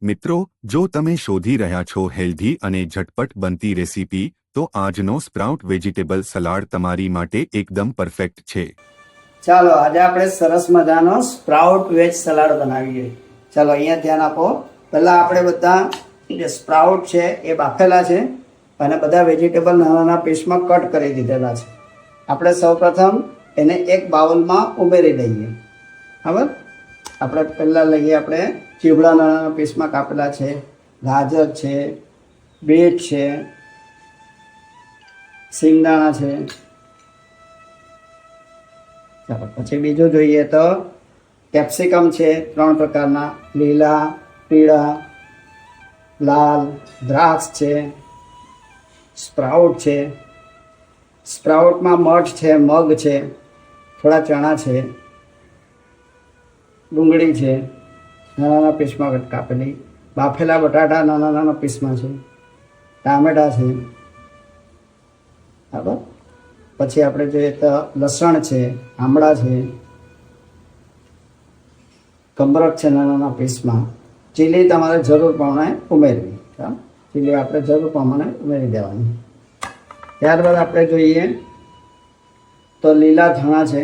મિત્રો, જો તમે શોધી રહ્યા છો હેલ્ધી અને ઝટપટ બનતી રેસીપી, તો આજનો સ્પ્રાઉટ વેજીટેબલ સલાડ તમારી માટે એકદમ પરફેક્ટ છે. ચાલો આજે આપણે સરસ મજાનો સ્પ્રાઉટ વેજ સલાડ બનાવીએ. ચાલો અહીંયા ધ્યાન આપો. પહેલાં આપણે બધા જે સ્પ્રાઉટ છે એ બાફેલા છે અને બધા વેજીટેબલ નાના નાના પીસમાં કટ કરી દીધેલા છે. આપણે સૌપ્રથમ એને એક બાઉલમાં ઉમેરી દઈએ. બરાબર. આપણે પહેલાં લઈએ આપણે ચીવડા નાના નાના પીસમાં કાપેલા છે, ગાજર છે, બીટ છે, સિંગદાણા છે. ચાલો પછી બીજું જોઈએ તો કેપ્સિકમ છે 3 પ્રકારના, લીલા, પીળા, લાલ, દ્રાક્ષ છે, સ્પ્રાઉટ છે. સ્પ્રાઉટમાં મઠ છે, મગ છે, થોડા ચણા છે, ડુંગળી છે નાના નાના પીસમાં કાપેલી, બાફેલા બટાટા નાના નાના પીસમાં છે, ટામેટાં છે. બરાબર. પછી આપણે જોઈએ તો લસણ છે, આમળા છે, કમરક છે નાના નાના પીસમાં. ચીલી તમારે જરૂર પ્રમાણે ઉમેરવી. ચીલી આપણે જરૂર પ્રમાણે ઉમેરી દેવાની. ત્યારબાદ આપણે જોઈએ તો લીલા ધાણા છે,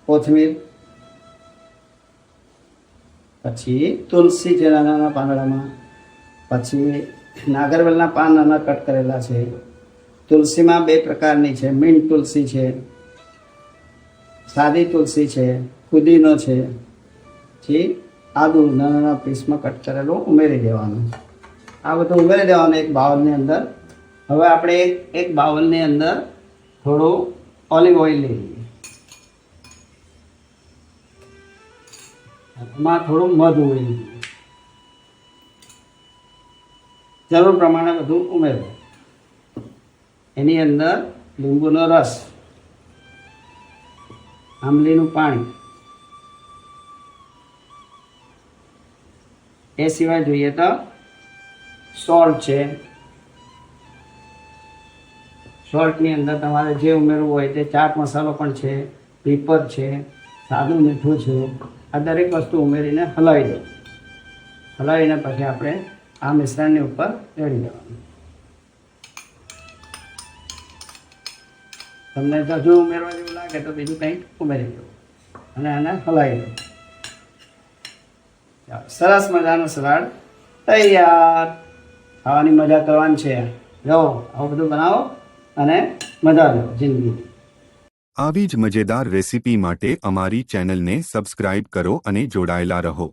કોથમીર, પછી તુલસી છે નાના નાના પાંદડામાં, પછી નાગરવેલના પાન નાના કટ કરેલા છે. તુલસીમાં 2 પ્રકારની છે, મીન્ટ તુલસી છે, સાદી તુલસી છે, પુદીનો છે. પછી આદુ નાના નાના પીસમાં કટ કરેલું ઉમેરી દેવાનું. આ બધું ઉમેરી દેવાનું એક બાઉલની અંદર. હવે આપણે એક બાઉલની અંદર થોડું ઓલિવ ઓઇલ લઈ લઈએ. એમાં થોડું મધ ઉમેરી દઈએ. જરૂર પ્રમાણે બધું ઉમેરવું. એની અંદર લીંબુનો રસ, આંબલીનું પાણી, એ સિવાય જોઈએ તો સોલ્ટ છે. સોલ્ટની અંદર તમારે જે ઉમેરવું હોય તે ચાટ મસાલો પણ છે, પેપર છે, સાદું મીઠું છે. આ દરેક વસ્તુ ઉમેરીને હલાવી દો. હલાવીને પછી આપણે આ મિશ્રણની ઉપર રેડી દેવાનું. તમને જો ઉમેરવા જેવું લાગે તો બીજું કંઈક ઉમેરી દો અને આને હલાવી દો. સરસ મજાનું સલાડ તૈયાર. ખાવાની મજા કરવાની છે. જો આવું બધું બનાવો અને મજા લો જિંદગી. આવી જ મજેદાર રેસીપી માટે અમારી ચેનલને સબસ્ક્રાઇબ કરો અને જોડાયેલા રહો.